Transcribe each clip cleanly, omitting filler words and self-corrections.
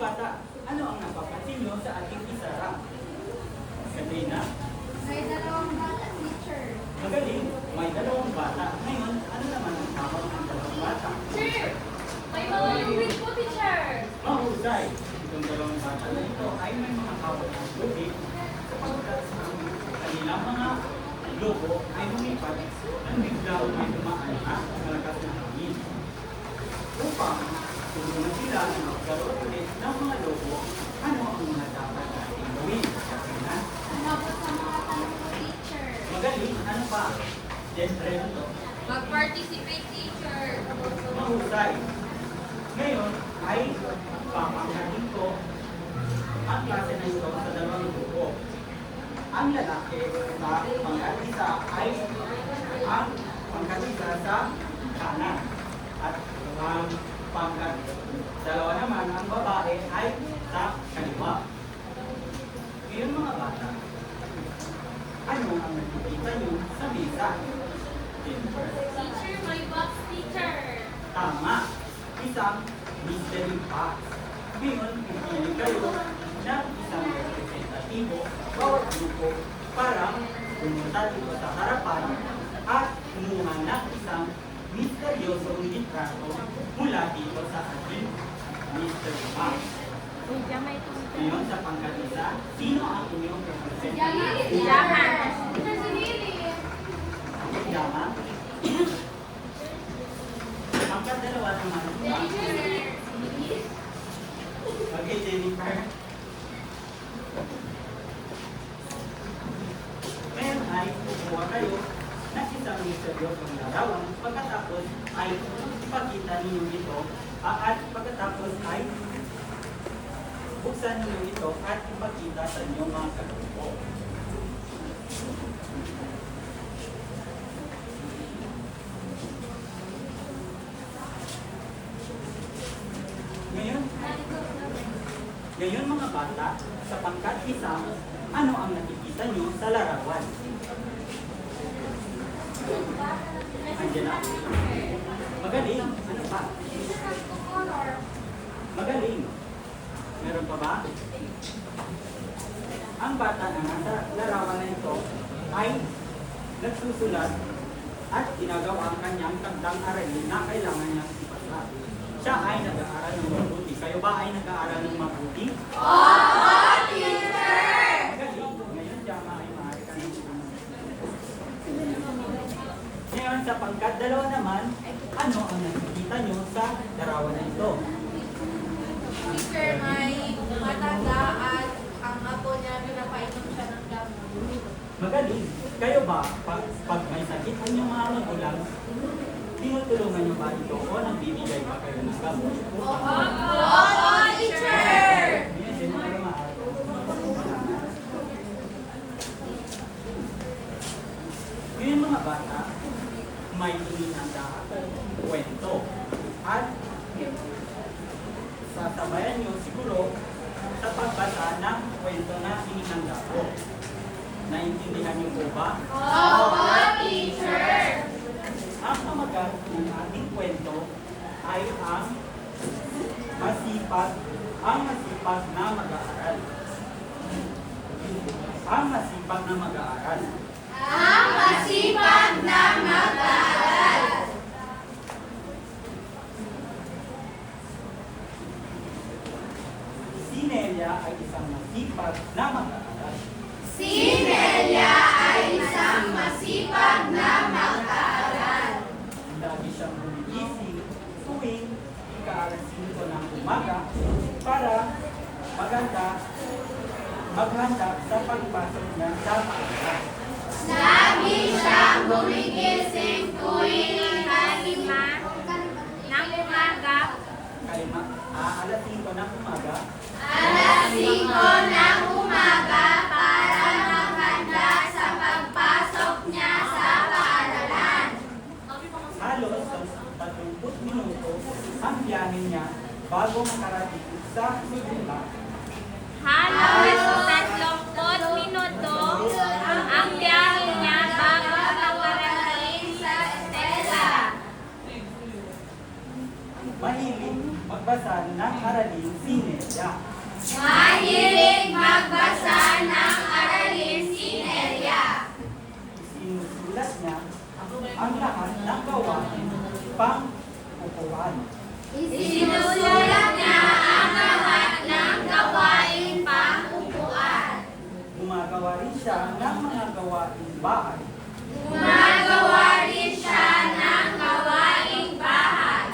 bata, ano ang napapansin nyo sa ating isara? Katrina? May dalawang bata, teacher. Magaling, may dalawang bata. Ngayon, ano naman ang tawag ng dalawang bata? Sir, may mga lubid po, teacher. Mahusay. Itong dalawang bata na ito ay may mga hawak ng lubid sapagkat ang kanilang mga lobo ay lumipat nang bigla may dumaan at malakas na hangin. Upang tulungan sila na magkaroon ulit ng mga lobo, ano ang mga dapat natin gawin? Katrina? Managot sa mga tanong ko, teacher. Magaling, ano pa? Siyempre ito. Mag-participate, teacher. Mahusay. Ngayon ay papangkatin ko ang klase na ito sa dalawang grupo. Ang lalaki sa pangkatisa ay ang pangkatisa sa kanan. At ang pangkat dalawa naman, ang babae ay sa kaliwa. Ngayon mga bata, ano ang nakikita nyo sa mesa? Teacher, may box, teacher. Tama, isang mystery box. Ngayon, pipili kayo ng isang representatibo bawat grupo para pumunta dito sa harapan at kumuha ng isang misteryosong litrato mula dito sa ating mystery box. Ngayon, sa pangkatisa, sino ang inyong representative? Teacher, si Lily. Yama? Ang kadalawa naman, okay, Jennifer. Ngayon ay kukuha kayo ng isang misteryosong larawan. Pagkatapos ay ipakita ninyo ito at pagkatapos ay buksan ninyo ito at ipakita sa inyong mga kagrupo. Ngayon mga bata, sa pangkat isa, ano ang nakikita nyo sa larawan? Angela? Magaling. Ano pa? Magaling. Meron pa ba? Ang bata na nasa larawan na ito ay nagsusulat at ginagawa ang kanyang tagdang aralin na kailangan niyang ipasa. Siya ay nag-aaral ng mabuti. Kayo ba ay nag-aaral ng mabuti? Oo, teacher! Magaling. Ngayon, Jama ay maaari ka ng Ngayon, sa pangkat dalawa naman, ano ang nakikita nyo sa larawan na ito? Teacher, may matanda at ang apo niya pinapainom siya ng gamot. Magaling. Kayo ba, pag may sakit ang inyong mga magulang, tinutulungan nyo ba ito o nagbibigay ba kayo ng gamot? Oo, teacher! Yan din mga maaari. Ngayon mga bata, may inihanda akong kwento. At sasabayan nyo siguro sa pagbasa ng kwento na inihanda ko. Naintindihan niyo po ba? Oo, teacher! Ang pamagat ng ating kwento ay ang masipag na mag-aaral. Ang masipag na mag-aaral. Ang masipag na mag-aaral. Si Nelia ay isang masipag na mag-aaral. Si Nelia ay isang masipag na mag-aaral. Lagi siyang gumigising tuwing ika-5 ng umaga para maghanda sa pagpasok niya sa paaralan. Lagi siyang gumigising tuwing 5 ng umaga. Alas 5 ng umaga Alas 5 ng umaga para maghanda sa pagpasok niya sa paaralan. halos 30 minuto ang biyahe niya bago makarating sa eskwela. Halos 30 minuto ang biyahe niya bago makarating sa eskwela. Mahilig magbasa ng aralin si Nelia. Mahilig magbasa ng aralin si Nelia. Sinusulat niya ang lahat ng gawain pang-upuan. Isinusulat niya ang lahat ng gawain pang-upuan. Gumagawa rin siya ng mga gawaing bahay. Gumagawa rin siya ng gawaing bahay.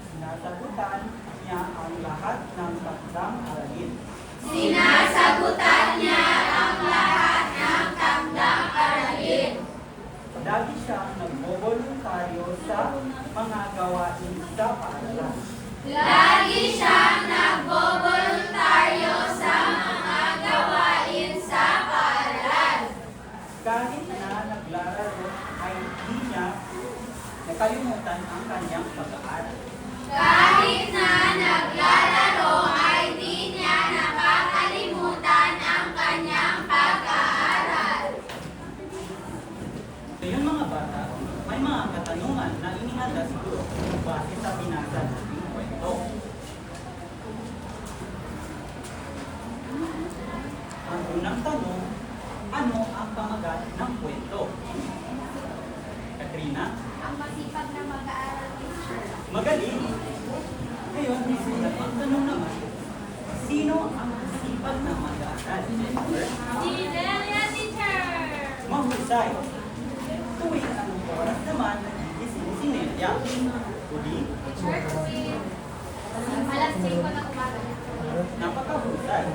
Sinasagutan niya ang lahat ng takdang aralin. Sinasagutan niya ang lahat ng takdang aralin. Lagi siyang nagboboluntaryo sa mga gawain sa paaralan. Lagi siyang nagboboluntaryo sa mga gawain sa paaralan. Kahit na naglalaro ay di niya nakalimutan ang kanyang pag-aaral. Kahit na naglalaro ay di niya nakakalimutan ang kanyang pag-aaral. Ngayon mga bata, may mga katanungan na inihanda siguro base sa binasa nating kwento. Ang unang tanong, ano ang pamagat ng kwento? Katrina? Ang masipag na mag-aaral, teacher. Magaling! Ngayon, isulat ang tanong naman, sino ang masipag na mag-aaral? Jennifer? Si Nelia, teacher! Mahusay! Tuwing anong oras naman nagigising si Nelia? Huli? Teacher, tuwing alas 5 ng umaga. Napakahusay.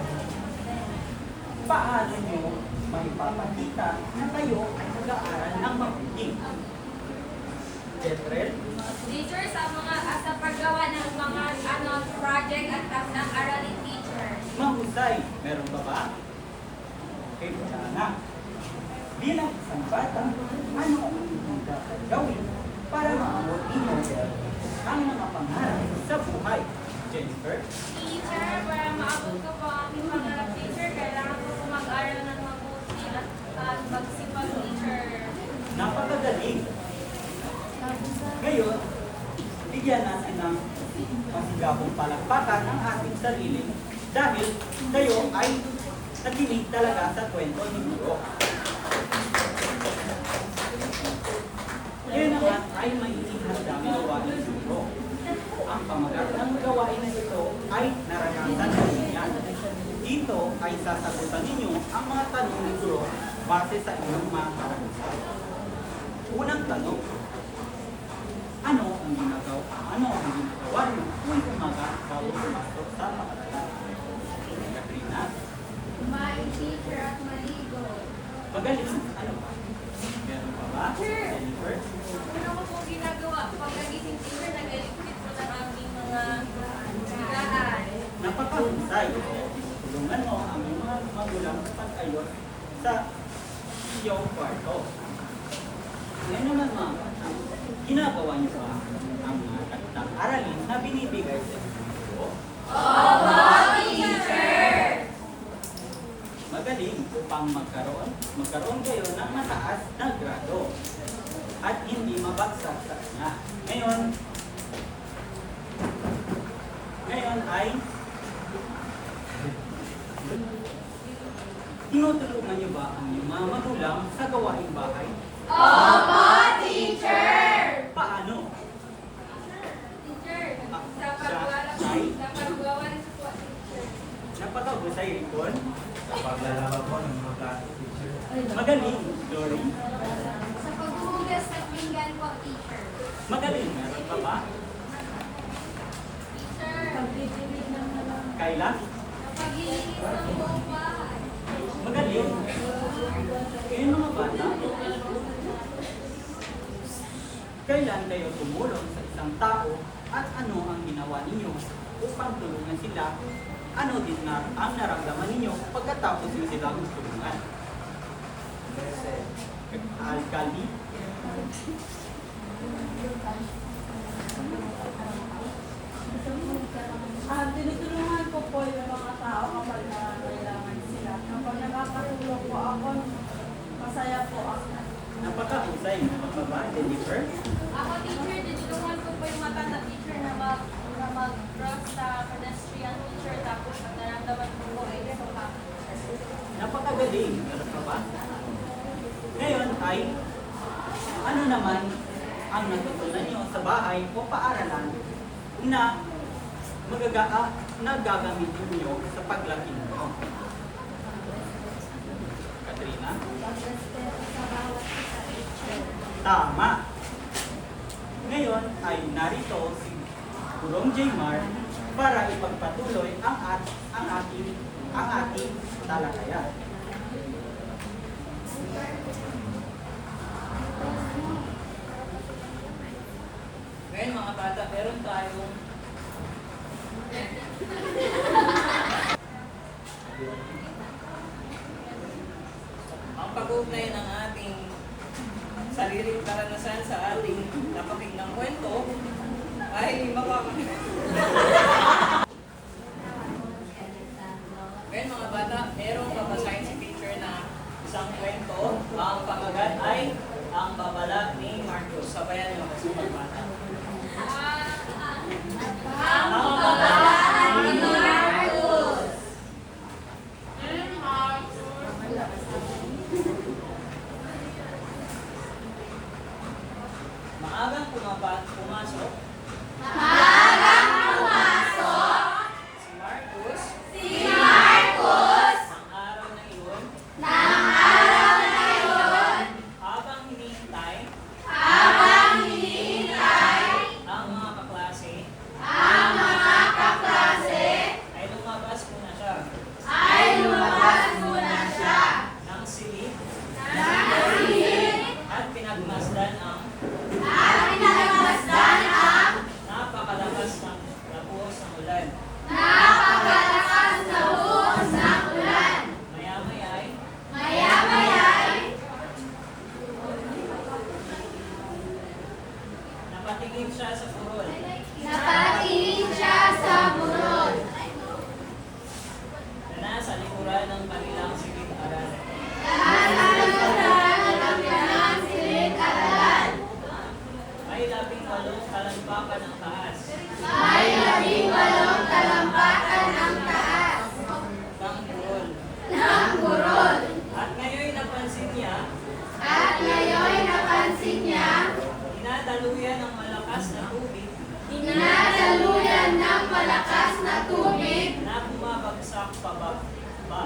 Paano nyo maipapakita na kayo ay nag-aaral ng mabuti? Jetrel? Teacher, sa paggawa ng mga project at takdang aralin, teacher. Mahusay. Meron ba ba? Okay, wala na. Bilang isang bata, ano ang inyong dapat gawin para maabot ninyo ang mga pangarap sa buhay? Jennifer? Teacher, para maabot ko po ang aking pangarap, teacher, kailangan ko po mag-aral ng mabuti at magsipag, teacher. Napakagaling. Ngayon, bigyan natin ng masigabong palakpakan ang ating sarili dahil kayo ay nakinig talaga sa kwento ni Guro. Ngayon naman ay may ihandang gawain ni Guro. Ang pamagat ng gawain na ito ay naranasan niya. Dito ay sasagutan ninyo ang mga tanong ni Guro base sa inyong mga karanasan. Unang tanong, ano ang ginagawa niyo tuwing umaga bago pumasok sa paaralan? Katrina? Kumain, teacher, at maligo. Magaling. Ano ba? Meron pa ba? Sure. Jennifer? Una ko po ginagawa, pagkagising, teacher, nagaligpit po ng aming mga higaan. Napakahusay. Tulungan mo ang iyong mga magulang sa pag-ayos sa iyong kwarto. Ngayon naman mga bata, ginagawa niyo ba ang mga takdang aralin na binibigay sa inyo? Opo, teacher! Magaling upang magkaroon kayo ng mataas na grado at hindi mabagsak sa kanya. Ngayon ay tinutulungan niyo ba ang iyong mga magulang sa gawaing bahay? Opo, teacher! Paano? Teacher, Ah, sa paggawa siya ay? rin po, teacher. Napakahusay, Ricon. Sa paglalaba po ng mga klase, teacher. Magaling, Glory. Sa paghuhugas ng pinggan po, teacher. Magaling, meron pa ba? Teacher, Kayla? napaglinis ng buong bahay. Magaling. Ngayon mga bata, kailan kayo tumulong sa isang tao at ano ang ginawa ninyo upang tulungan sila? Ano din na ang naramdaman ninyo pagkatapos nyo silang tulungan? Alkaldi? Tinutulungan ko po yung mga tao kapag nangangailangan sila. Kapag nakakatulong po ako, masaya po ako. Napakahusay. Mababa, Jennifer? Ako, teacher, tinulungan ko po yung matanda, teacher, na mag-brush magaling. Ano ba? Ngayon ay, ano naman ang natutunan nyo sa bahay o paaralan na nagagamitin nyo sa paglaki nyo? Katrina? Pag-respeto sa bawat isa, teacher. Tama. Ngayon ay narito si Gurong Jaymar para ipagpatuloy ang ating talakayan. Ngayon mga bata, meron tayong ang pag-uugnay ng ating sariling karanasan sa ating napakinggang kwento ay Ngayon mga bata, merong babasahin si teacher na isang kwento. Ang pamagat ay ang babala ni Marcos. Sabayan niyo kasi mga bata. Ang babala ni Marcos. Maagang pumasok Maagang pumasok si Marcos si Marcos ang araw na iyon ng araw na iyon habang hinihintay habang hinihintay ang mga kaklase ang mga kaklase ay lumabas muna siya ay lumabas muna siya ng silid ng silid at pinagmasdan ang at pinagmasdan ang napakalakas ng labuhos ng ulan. napakalakas na buhos ng ulan. Maya-maya ay Maya-maya'y napatingin siya sa burol napatingin siya sa burol na nasa likuran ng kanilang silid-aral. ng silid-aralan. May 18 talampakan ang taas May 18 talampakan ang taas ng burol. ng burol. At ngayon napansin niya, At ngayon napansin niya, dinadaluyan ng malakas na tubig dinadaluyan ng malakas na tubig na bumabagsak pababa.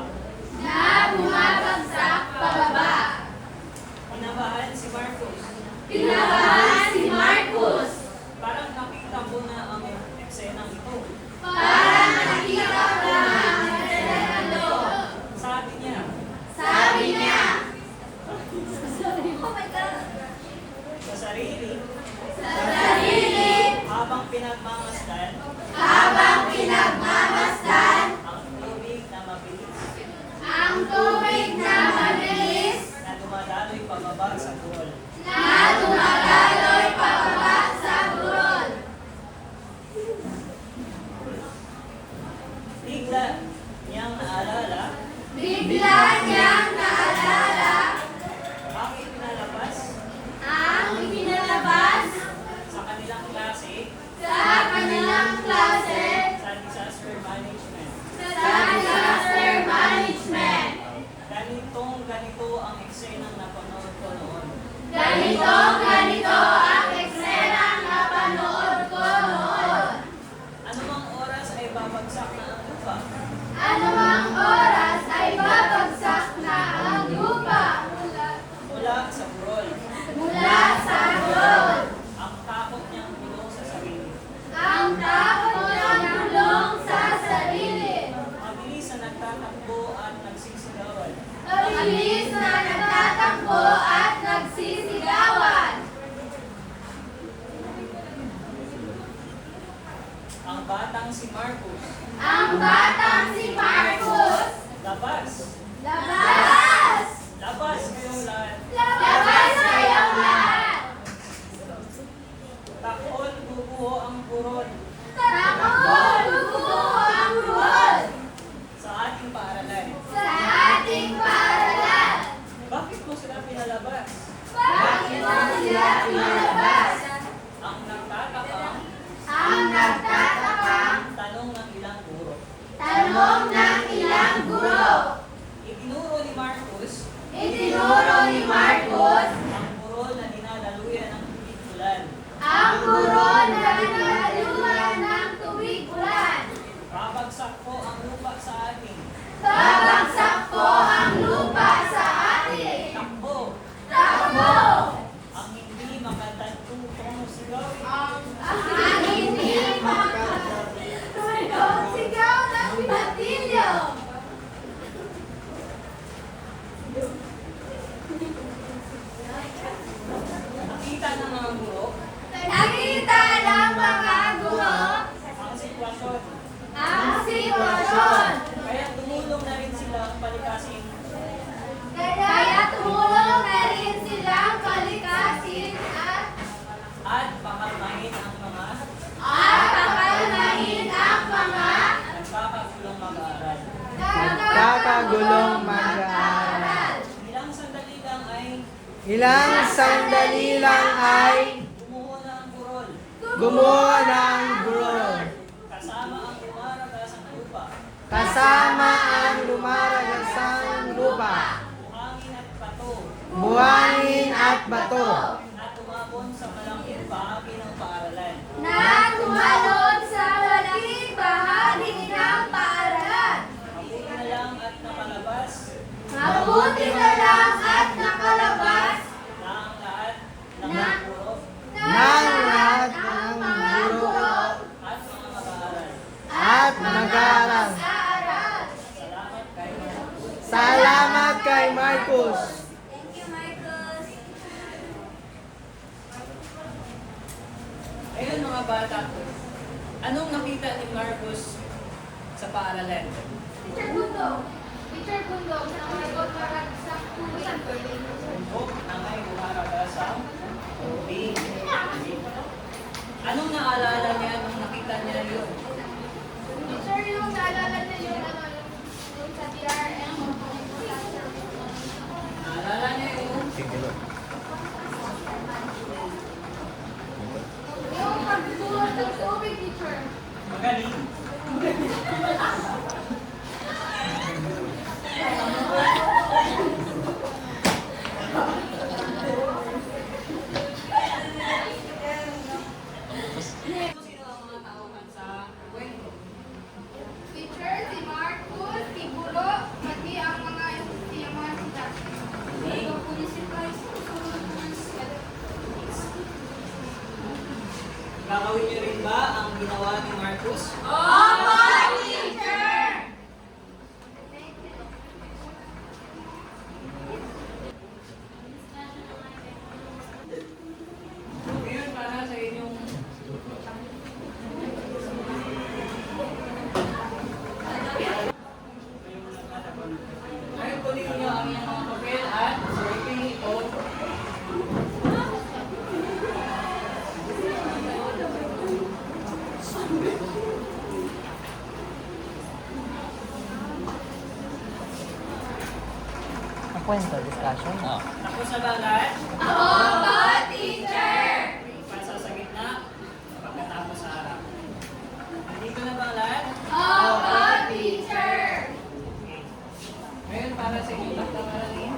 na bumabagsak pababa. Kinabahan si Marcos. Kinabahan si Marcos. Parang nakita ko na ang eksenang ito. Parang nakita ko na ang Fernando. Sabi niya, Sabi niya, sa sarili, sa sarili, habang pinagmamasdan habang pinagmamasdan ang tubig na mabilis ang tubig na mabilis na dumadaloy pababa sa burol. na dumadaloy pababa sa burol. Bigla niyang naalala Bigla niyang naalala ang ipinalabas ang ipinalabas sa kanilang klase sa kanilang klase sa disaster management. sa disaster management. Ganito ang eksenang napanood ko noon. Ganito ang eksenang napanood ko noon. Anumang oras ay babagsak na ang lupa. Anumang oras ay babagsak na ang lupa Mula sa burol. mula sa burol. Ang takot niyang bulong sa sarili. Ang takot niyang bulong sa sarili. Mabilis na nagtatakbo at nagsisigawan. Mabilis na nagtatakbo at nagsisigawan. Ang batang si Marcos. Ang batang si Marcos. Labas! Labas! Labas kayong lahat! Labas kayong lahat! Takon, bubuho ang burol Takot! Bubuho ang burol sa ating paaralan. sa ating paaralan. Bakit mo sila pinalabas? Bakit mo sila pinalabas? Ang nagtatakang Ang nagtatakang tanong ng ilang guro. tanong ng ilang guro. Itinuro ni Marcos gulong mag-aaral. Ilang sandali lang ay Ilang sandali lang ay bumuo na ang burol. gumuho ng burol. Kasama ang umaragasang lupa. Kasama ang lumaragasang lupa. Buhangin at bato. Buhangin at bato. Na tumabon sa malaking bahagi ng paaralan. Na tumalon sa malaking bahagi ng paaralan. Mabuti na lang at nakalabas Mabuti na lang at nakalabas na ang lahat ng Na- mga guro Ng lahat ng mga guro at mga mag-aaral. at mag-aaral. Aaral. Salamat kay Marcos. Salamat kay Marcos. Thank you, Marcos. Ayun mga bata, anong nakita ni Marcos sa paaralan? Teacher Bundong. Teacher Bundong, nakagot para sa tuwing. Bundok na may umaragasang tubig. Anong naalala niya nung nakita niya yun? Teacher, yung naalala niya yung yung sa DRM. Naalala niya yung Yung pagtulog ng tubig, teacher. Magaling. sino ang mga tauhan sa kwento? Teacher, si Marcos, si Bulo, pati ang mga sila. Ito po ni si Price. Gagawin niyo rin ba ang ginawa ni Marcos? Opo, teacher! Ngayon para sa inyong ngayon kunin niyo ang inyong mga papel at sulitin ito. Ang kwento, discussion? Tapos na ba lahat? Opo, teacher! Pasa sa gitna, pagkatapos sa harap. Nandito na ba lahat? Opo, teacher! Okay. Ngayon para sa inyong pagkakaralin.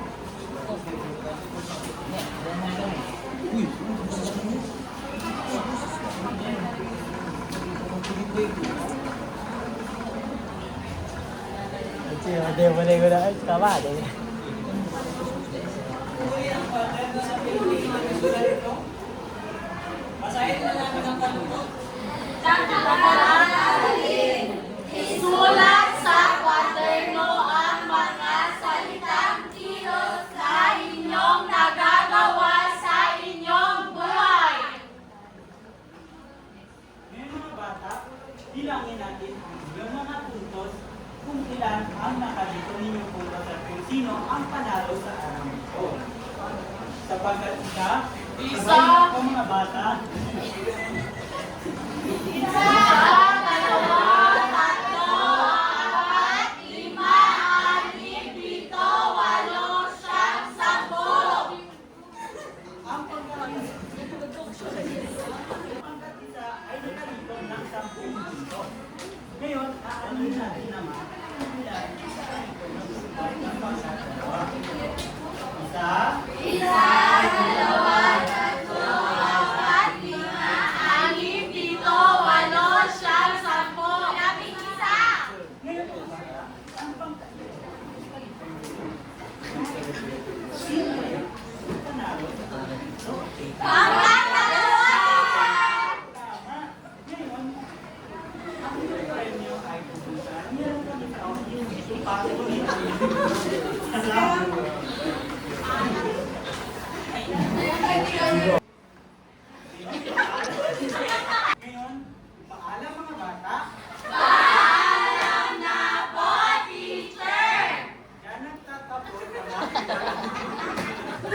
Uli ang kwaderno sa Pilipino ang nasulat ito. Basahin na namin ang kanunod. Isulat sa kwaderno ang mga salitang kilos na inyong nagagawa sa inyong buhay. Ngayon mga bata, bilangin natin yung mga puntos kung ilan ang nakadito ninyong puntos at kung sino ang panalo sa araw nito. Sapagkat isa po mga bata, ang pagkakaroon hanggat isa ay nakalito ng 10 puntos. Ngayon, aanin natin naman